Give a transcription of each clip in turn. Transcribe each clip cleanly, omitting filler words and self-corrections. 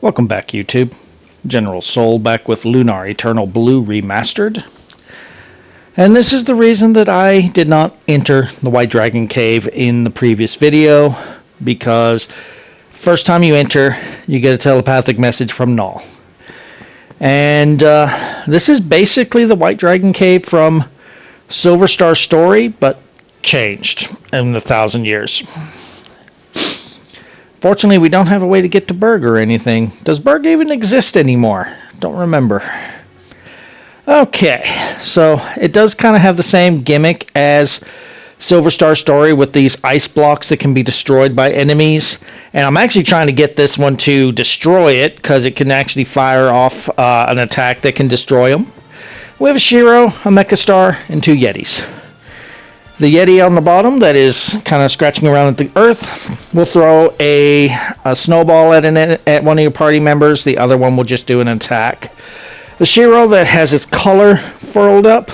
Welcome back, YouTube. General Soul back with Lunar Eternal Blue Remastered. And this is the reason that I did not enter the White Dragon Cave in the previous video, because first time you enter, you get a telepathic message from Null. And this is basically the White Dragon Cave from Silver Star Story, but changed in 1,000 years. Fortunately, we don't have a way to get to Berg or anything. Does Berg even exist anymore? Don't remember. Okay, so it does kind of have the same gimmick as Silver Star Story with these ice blocks that can be destroyed by enemies. And I'm actually trying to get this one to destroy it, because it can actually fire off an attack that can destroy them. We have a Shiro, a Mecha Star, and 2 Yetis. The Yeti on the bottom that is kind of scratching around at the earth will throw a snowball at one of your party members. The other one will just do an attack. The Shiro that has its color furled up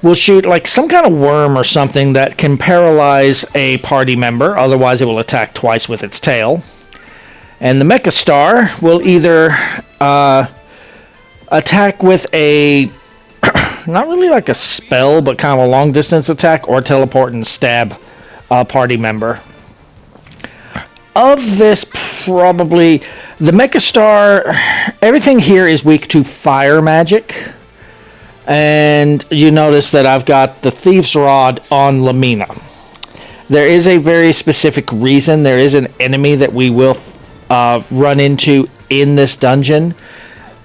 will shoot like some kind of worm or something that can paralyze a party member. Otherwise, it will attack twice with its tail. And the Mecha Star will either attack with a not really like a spell, but kind of a long distance attack, or teleport and stab a party member. Of this, probably the Mecha Star, everything here is weak to fire magic. And you notice that I've got the Thieves' Rod on Lamina. There is a very specific reason. There is an enemy that we will run into in this dungeon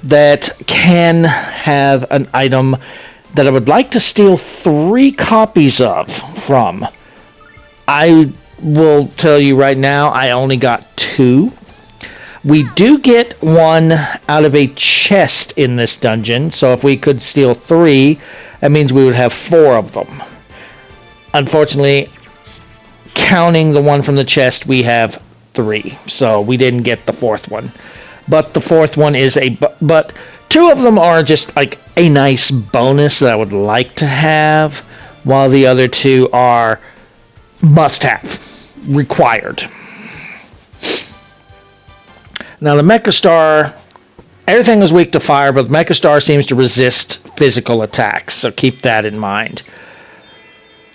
that can have an item that I would like to steal 3 copies of from. I will tell you right now, I only got 2. We do get 1 out of a chest in this dungeon, so if we could steal 3, that means we would have 4 of them. Unfortunately, counting the 1 from the chest, we have 3, so we didn't get the 4th one. But the 4th one is but 2 of them are just like a nice bonus that I would like to have, while the other 2 are must-have, required. Now the Mecha Star, everything is weak to fire, but the Mecha Star seems to resist physical attacks, so keep that in mind.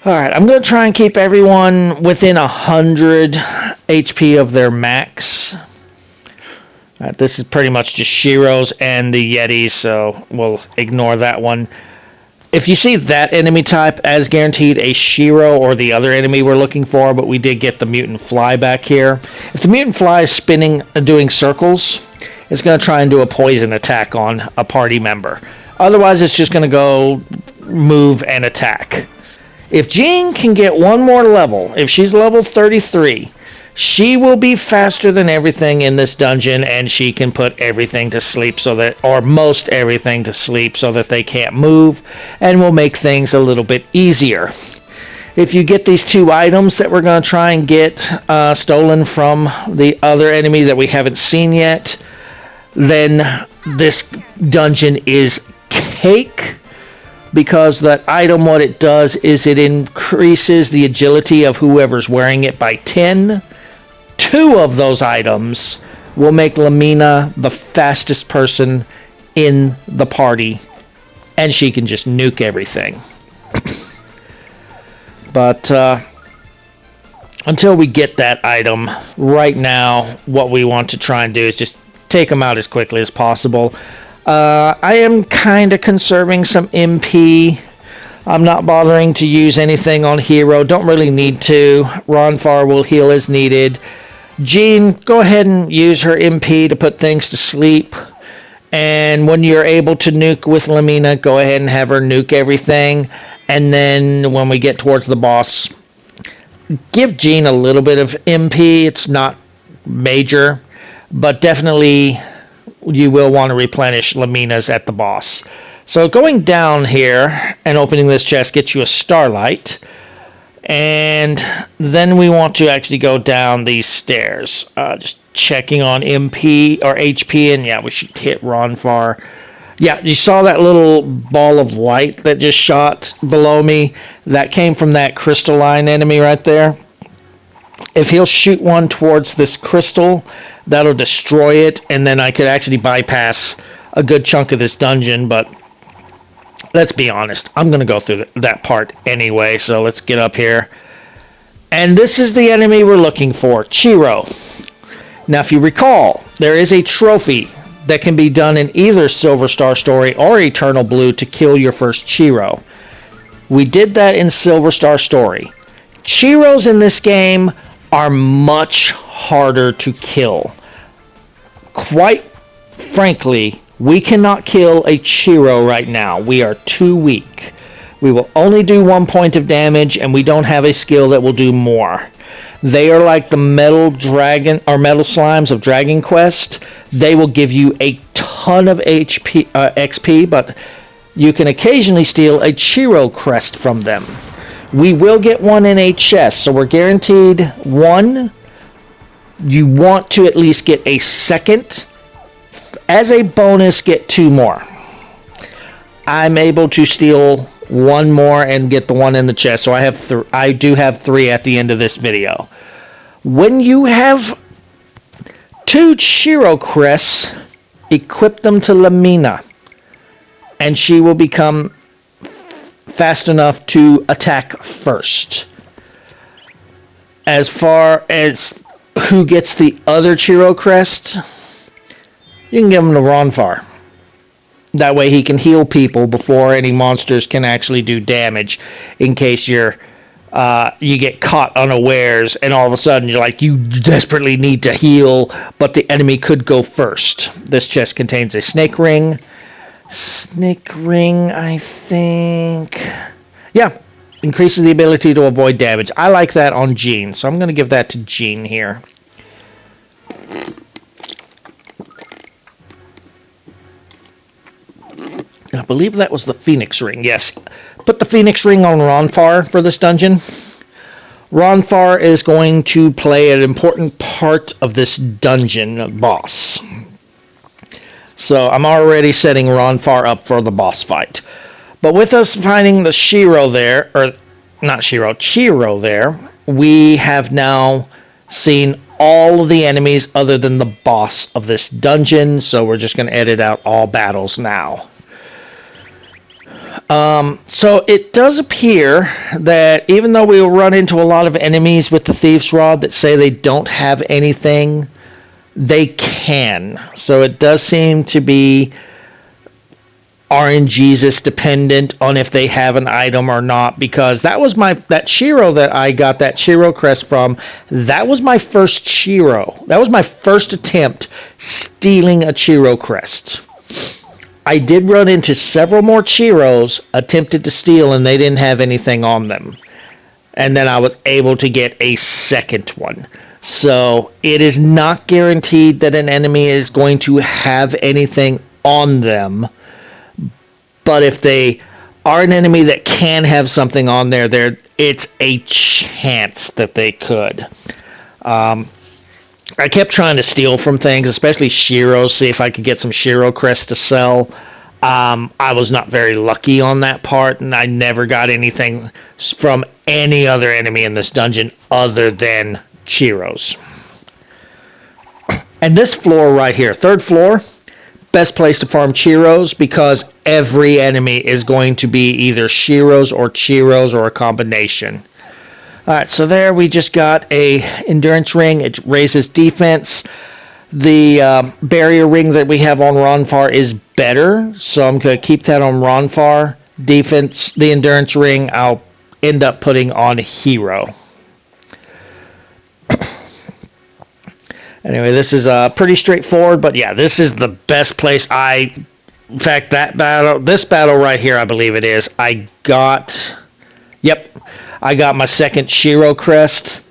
Alright, I'm going to try and keep everyone within 100 HP of their max. This is pretty much just Shiros and the Yetis, so we'll ignore that one. If you see that enemy type, as guaranteed a Shiro or the other enemy we're looking for, but we did get the Mutant Fly back here. If the Mutant Fly is spinning and doing circles, it's going to try and do a poison attack on a party member. Otherwise, it's just going to go move and attack. If Jean can get 1 more level, if she's level 33, she will be faster than everything in this dungeon, and she can put everything to sleep or most everything to sleep so that they can't move, and will make things a little bit easier. If you get these 2 items that we're going to try and get stolen from the other enemy that we haven't seen yet, then this dungeon is cake, because that item, what it does is it increases the agility of whoever's wearing it by 10. 2 of those items will make Lamina the fastest person in the party, and she can just nuke everything. But until we get that item, right now what we want to try and do is just take them out as quickly as possible. I am kind of conserving some MP. I'm not bothering to use anything on Hero. Don't really need to. Ronfar will heal as needed. Jean, go ahead and use her MP to put things to sleep. And when you're able to nuke with Lamina, go ahead and have her nuke everything. And then when we get towards the boss, give Jean a little bit of MP. It's not major, but definitely you will want to replenish Lamina's at the boss. So going down here and opening this chest gets you a Starlight. And then we want to actually go down these stairs. Just checking on MP or HP, and yeah, we should hit Ronfar. Yeah, you saw that little ball of light that just shot below me? That came from that crystalline enemy right there. If he'll shoot one towards this crystal, that'll destroy it, and then I could actually bypass a good chunk of this dungeon, but let's be honest, I'm going to go through that part anyway, so let's get up here. And this is the enemy we're looking for, Chiro. Now, if you recall, there is a trophy that can be done in either Silver Star Story or Eternal Blue to kill your first Chiro. We did that in Silver Star Story. Chiros in this game are much harder to kill. Quite frankly, we cannot kill a Chiro right now. We are too weak. We will only do 1 point of damage, and we don't have a skill that will do more. They are like the metal dragon or metal slimes of Dragon Quest. They will give you a ton of XP, but you can occasionally steal a Chiro crest from them. We will get one in a chest, so we're guaranteed one. You want to at least get a second. As a bonus, get 2 more. I'm able to steal 1 more and get the one in the chest, so I do have 3 at the end of this video. When you have 2 Chiro crests, equip them to Lamina, and she will become fast enough to attack first. As far as who gets the other Chiro crest, you can give him to Ronfar. That way he can heal people before any monsters can actually do damage, in case you get caught unawares and all of a sudden you're like, you desperately need to heal, but the enemy could go first. This chest contains a snake ring. Snake ring, I think. Yeah, increases the ability to avoid damage. I like that on Jean, so I'm going to give that to Jean here. I believe that was the Phoenix ring. Yes, put the Phoenix ring on Ronfar for this dungeon. Ronfar is going to play an important part of this dungeon boss. So I'm already setting Ronfar up for the boss fight. But with us finding the Chiro there, or not Chiro there, we have now seen all of the enemies other than the boss of this dungeon. So we're just going to edit out all battles now. So it does appear that even though we will run into a lot of enemies with the Thieves' Rod that say they don't have anything, they can. So it does seem to be RNGesus dependent on if they have an item or not, because that Chiro that I got that Chiro crest from, that was my first Chiro. That was my first attempt stealing a Chiro crest. I did run into several more Chiros attempted to steal, and they didn't have anything on them. And then I was able to get a second one. So it is not guaranteed that an enemy is going to have anything on them. But if they are an enemy that can have something on there, it's a chance that they could. I kept trying to steal from things, especially Chiros, see if I could get some Chiro crests to sell. I was not very lucky on that part, and I never got anything from any other enemy in this dungeon other than Chiros. And this floor right here, 3rd floor, best place to farm Chiros, because every enemy is going to be either Chiros or a combination. Alright, so there we just got a endurance ring. It raises defense. The barrier ring that we have on Ronfar is better, so I'm going to keep that on Ronfar. Defense, the endurance ring, I'll end up putting on Hero. Anyway, this is pretty straightforward, but yeah, this is the best place. In fact, this battle right here, I believe it is, I got my second Chiro crest,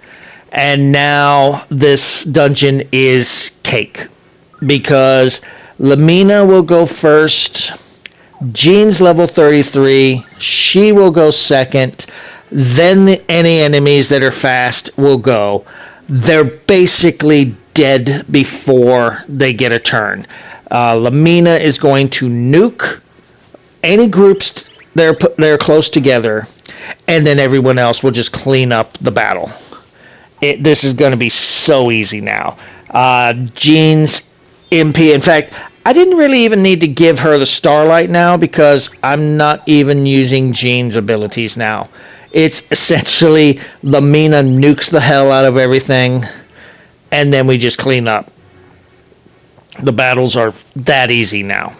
and now this dungeon is cake, because Lamina will go first, Jean's level 33, she will go second, then any enemies that are fast will go. They're basically dead before they get a turn. Lamina is going to nuke any groups they're close together, and then everyone else will just clean up the battle. This is going to be so easy now. Jean's MP. In fact, I didn't really even need to give her the Starlight now because I'm not even using Jean's abilities now. It's essentially Lamina nukes the hell out of everything, and then we just clean up. The battles are that easy now.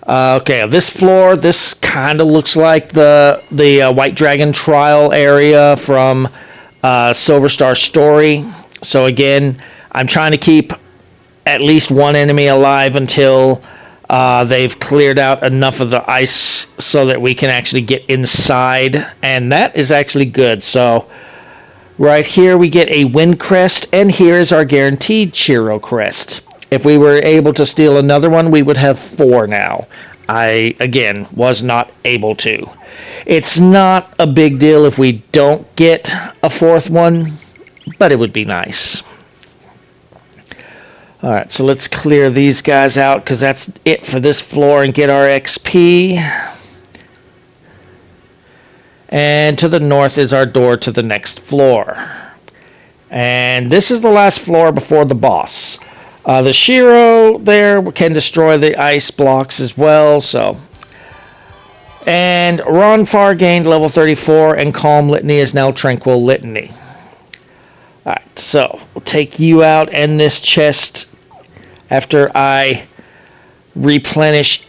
Okay, this floor, this kind of looks like the White Dragon trial area from Silver Star Story. So again, I'm trying to keep at least one enemy alive until they've cleared out enough of the ice so that we can actually get inside, and that is actually good. So right here we get a Wind Crest, and here is our guaranteed Shiro Crest. If we were able to steal another one, we would have 4 now. I, again, was not able to. It's not a big deal if we don't get a 4th one, but it would be nice. Alright, so let's clear these guys out because that's it for this floor and get our XP. And to the north is our door to the next floor. And this is the last floor before the boss. The Shiro there can destroy the ice blocks as well, so. And Ronfar gained level 34, and Calm Litany is now Tranquil Litany. Alright, so we'll take you out and this chest after I replenish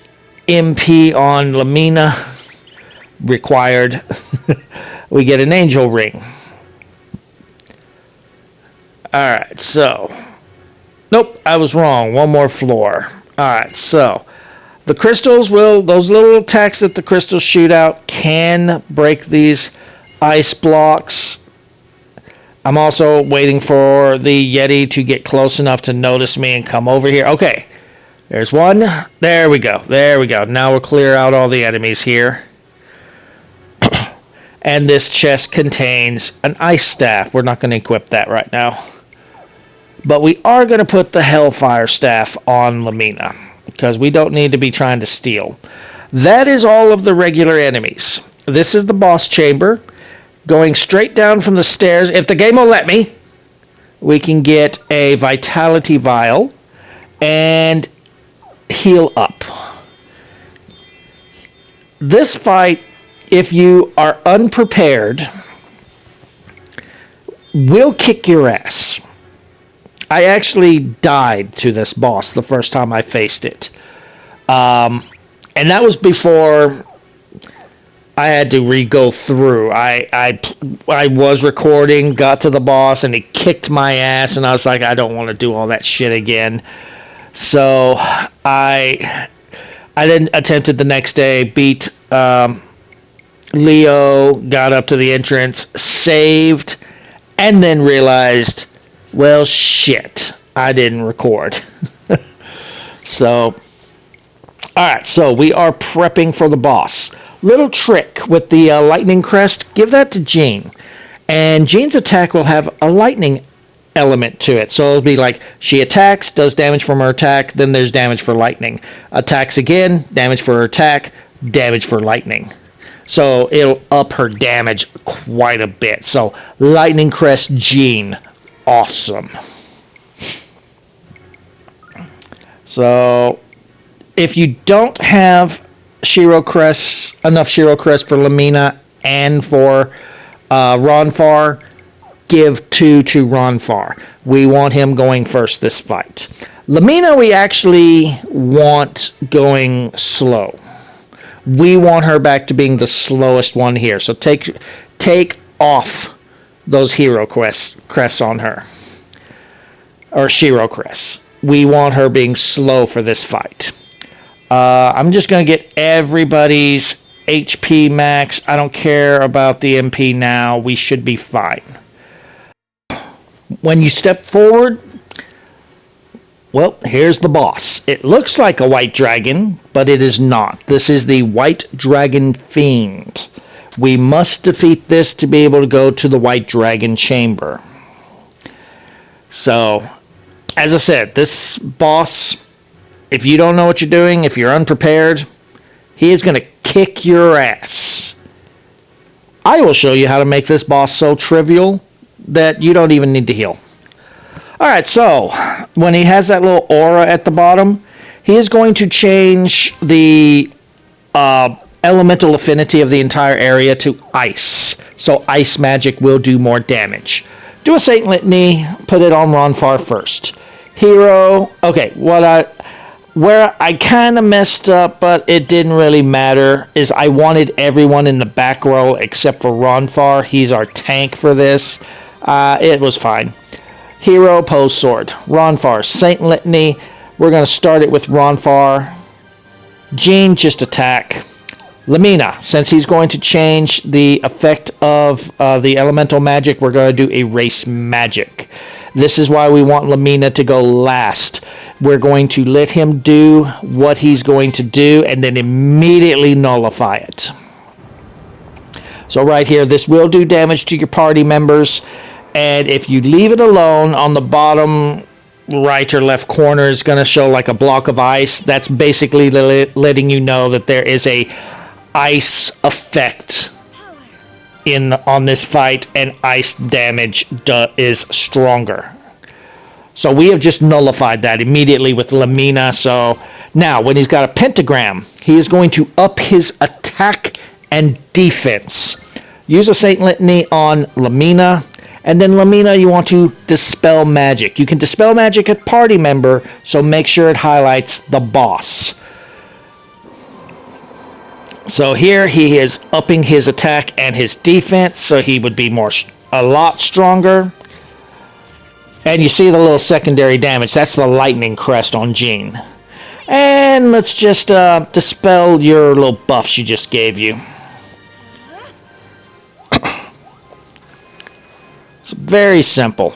MP on Lamina. Required. We get an angel ring. Alright, so. Nope, I was wrong. One more floor. Alright, so the crystals those little attacks that the crystals shoot out can break these ice blocks. I'm also waiting for the Yeti to get close enough to notice me and come over here. Okay, there's one. There we go. There we go. Now we'll clear out all the enemies here. And this chest contains an ice staff. We're not going to equip that right now. But we are going to put the Hellfire Staff on Lamina, because we don't need to be trying to steal. That is all of the regular enemies. This is the boss chamber. Going straight down from the stairs, if the game will let me, we can get a Vitality Vial and heal up. This fight, if you are unprepared, will kick your ass. I actually died to this boss the first time I faced it. And that was before I had to re-go through. I was recording, got to the boss, and he kicked my ass, and I was like, I don't want to do all that shit again. So I then attempted the next day, beat Leo, got up to the entrance, saved, and then realized, well, shit, I didn't record. So, alright, so we are prepping for the boss. Little trick with the lightning crest, give that to Jean. And Jean's attack will have a lightning element to it. So it'll be like, she attacks, does damage from her attack, then there's damage for lightning. Attacks again, damage for her attack, damage for lightning. So it'll up her damage quite a bit. So, lightning crest Jean. Awesome. So, if you don't have Shiro Crest, enough Shiro Crest for Lamina and for Ronfar, give 2 to Ronfar. We want him going first this fight. Lamina we actually want going slow. We want her back to being the slowest one here. So take off those hero crests on her. Or Shiro crests. We want her being slow for this fight. I'm just going to get everybody's HP max. I don't care about the MP now. We should be fine. When you step forward, well, here's the boss. It looks like a white dragon, but it is not. This is the White Dragon Fiend. We must defeat this to be able to go to the White Dragon Chamber. So, as I said, this boss, if you don't know what you're doing, if you're unprepared, he is going to kick your ass. I will show you how to make this boss so trivial that you don't even need to heal. Alright, so when he has that little aura at the bottom, he is going to change the elemental affinity of the entire area to ice. So ice magic will do more damage. Do a Saint Litany, put it on Ronfar first. Hero, okay, where I kind of messed up, but it didn't really matter, is I wanted everyone in the back row except for Ronfar. He's our tank for this. It was fine. Hero, pose sword. Ronfar, Saint Litany. We're going to start it with Ronfar. Jean, just attack. Lamina, since he's going to change the effect of the elemental magic, we're going to do erase magic. This is why we want Lamina to go last. We're going to let him do what he's going to do and then immediately nullify it. So right here, this will do damage to your party members. And if you leave it alone, on the bottom right or left corner is going to show like a block of ice. That's basically letting you know that there is a ice effect on this fight, and ice damage is stronger. So we have just nullified that immediately with Lamina. So now when he's got a pentagram, he is going to up his attack and defense. Use a Saint Litany on Lamina. And then Lamina, you want to dispel magic. You can dispel magic at party member, so make sure it highlights the boss. So here he is upping his attack and his defense, so he would be a lot stronger. And you see the little secondary damage. That's the lightning crest on Jean. And let's just dispel your little buff she just gave you. It's very simple.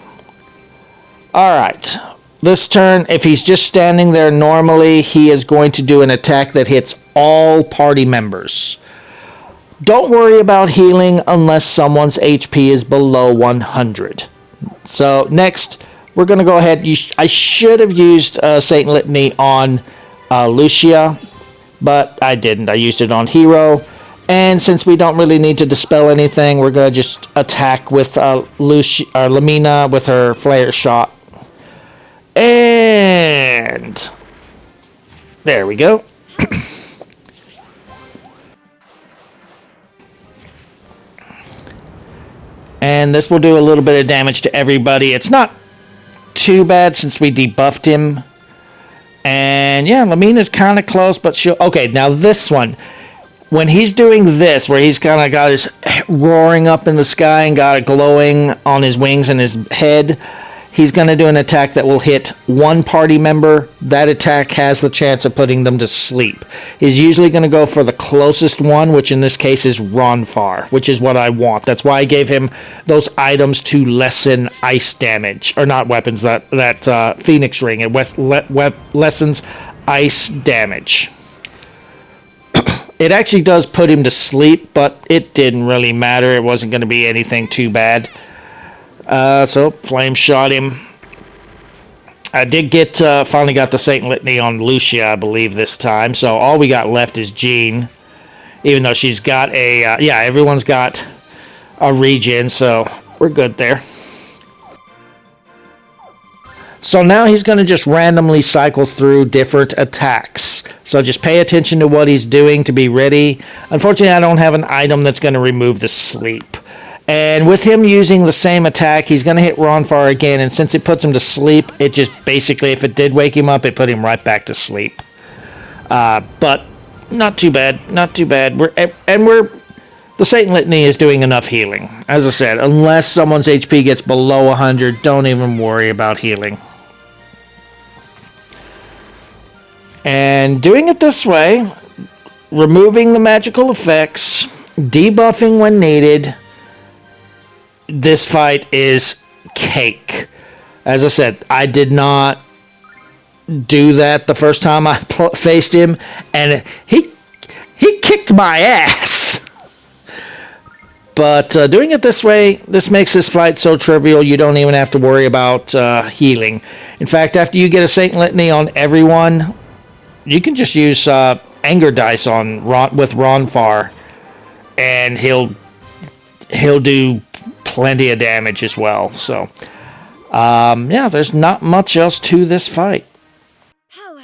Alright. This turn, if he's just standing there normally, he is going to do an attack that hits all party members. Don't worry about healing unless someone's HP is below 100. So next, we're going to go ahead. I should have used Saint Litany on Lucia, but I didn't. I used it on Hero. And since we don't really need to dispel anything, we're going to just attack with Lamina with her flare shot. And there we go. And this will do a little bit of damage to everybody. It's not too bad since we debuffed him. And yeah, Lamina's kind of close, but she'll... Okay, now this one. When he's doing this, where he's kind of got his roaring up in the sky and got it glowing on his wings and his head, he's going to do an attack that will hit one party member. That attack has the chance of putting them to sleep. He's usually going to go for the closest one, which in this case is Ronfar, which is what I want. That's why I gave him those items to lessen ice damage. Or not weapons, that Phoenix Ring. It lessens ice damage. It actually does put him to sleep, but it didn't really matter. It wasn't going to be anything too bad. So, Flame shot him. I did finally got the Saint Litany on Lucia, I believe, this time. So, all we got left is Jean. Even though she's got everyone's got a regen, so we're good there. So now he's going to just randomly cycle through different attacks. So just pay attention to what he's doing to be ready. Unfortunately, I don't have an item that's going to remove the sleep. And with him using the same attack, he's going to hit Ronfar again. And since it puts him to sleep, it just basically, if it did wake him up, it put him right back to sleep. But not too bad. Not too bad. The Saint Litany is doing enough healing. As I said, unless someone's HP gets below 100, don't even worry about healing. And doing it this way, removing the magical effects, debuffing when needed, this fight is cake. As I said, I did not do that the first time I faced him, and he kicked my ass. But doing it this way, this makes this fight so trivial you don't even have to worry about healing. In fact, after you get a Saint Litany on everyone, you can just use anger dice with Ronfar, and he'll do plenty of damage as well. So, yeah, there's not much else to this fight. Power.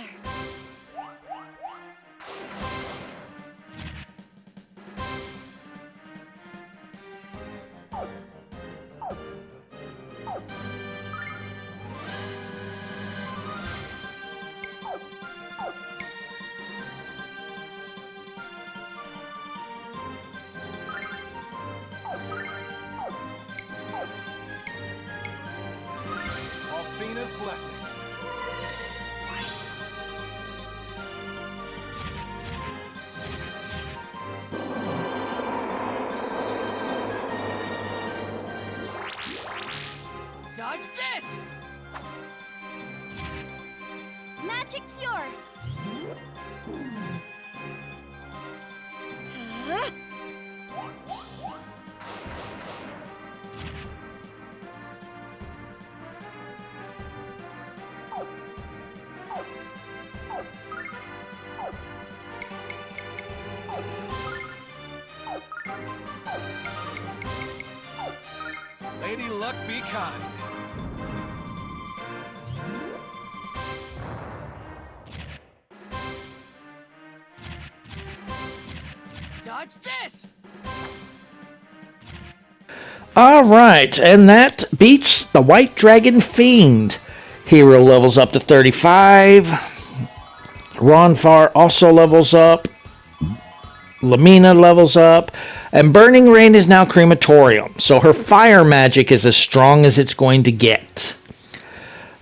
Venus blessing. Dodge this! Magic cure! Huh? Lady Luck be kind. Dodge this! All right, and that beats the White Dragon Fiend. Hero levels up to 35. Ronfar also levels up. Lamina levels up. And Burning Rain is now Crematorium. So her fire magic is as strong as it's going to get.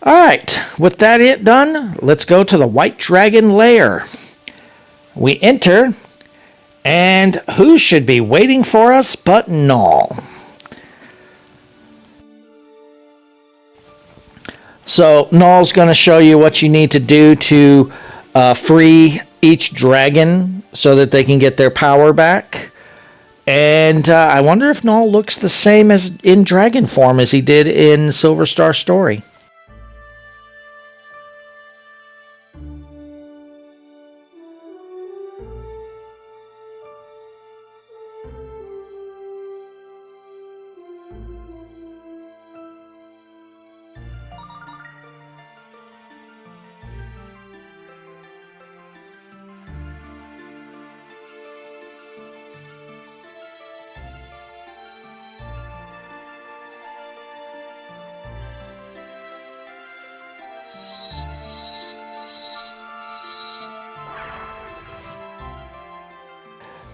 Alright, with that done, let's go to the White Dragon Lair. We enter, and who should be waiting for us but Null? So Null's going to show you what you need to do to free each dragon so that they can get their power back. And I wonder if Null looks the same as in dragon form as he did in Silver Star Story.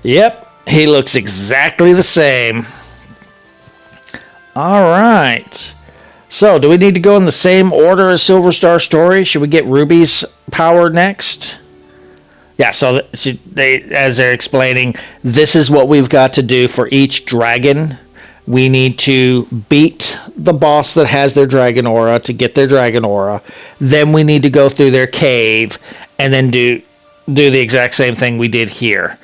Yep, he looks exactly the same. Alright. So, do we need to go in the same order as Silver Star Story? Should we get Ruby's power next? Yeah, so as they're explaining, this is what we've got to do for each dragon. We need to beat the boss that has their dragon aura to get their dragon aura. Then we need to go through their cave and then do the exact same thing we did here.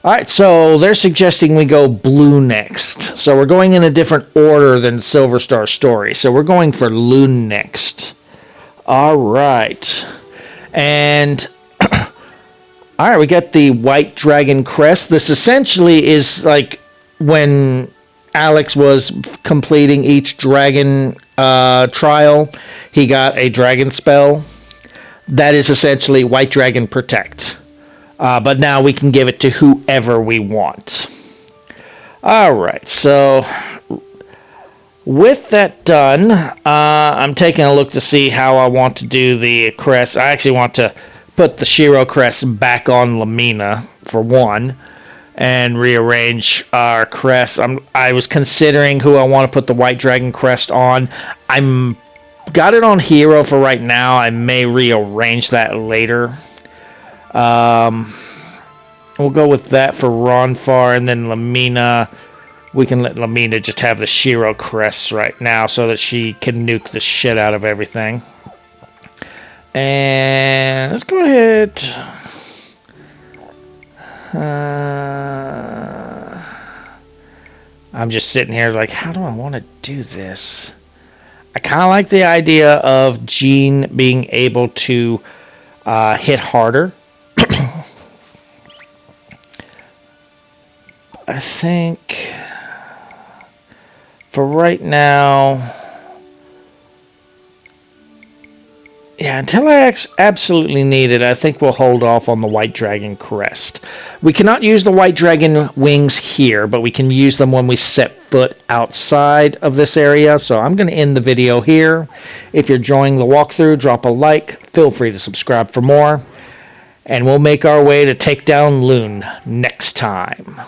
Alright, so they're suggesting we go blue next. So we're going in a different order than Silver Star Story. So we're going for Loon next. Alright. And alright, we got the White Dragon Crest. This essentially is like when Alex was completing each dragon trial, he got a dragon spell. That is essentially White Dragon Protect. But now we can give it to whoever we want. Alright, so with that done, I'm taking a look to see how I want to do the crest. I actually want to put the Shiro crest back on Lamina, for one, and rearrange our crest. I was considering who I want to put the White Dragon crest on. I'm got it on Hero for right now. I may rearrange that later. We'll go with that for Ronfar, and then Lamina. We can let Lamina just have the Shiro crest right now so that she can nuke the shit out of everything. And let's go ahead. I'm just sitting here like, how do I want to do this? I kind of like the idea of Jean being able to hit harder. I think for right now, yeah, until I absolutely need it, I think we'll hold off on the White Dragon crest. We cannot use the White Dragon wings here, but we can use them when we set foot outside of this area. So I'm going to end the video here. If you're enjoying the walkthrough, drop a like. Feel free to subscribe for more. And we'll make our way to take down Loon next time.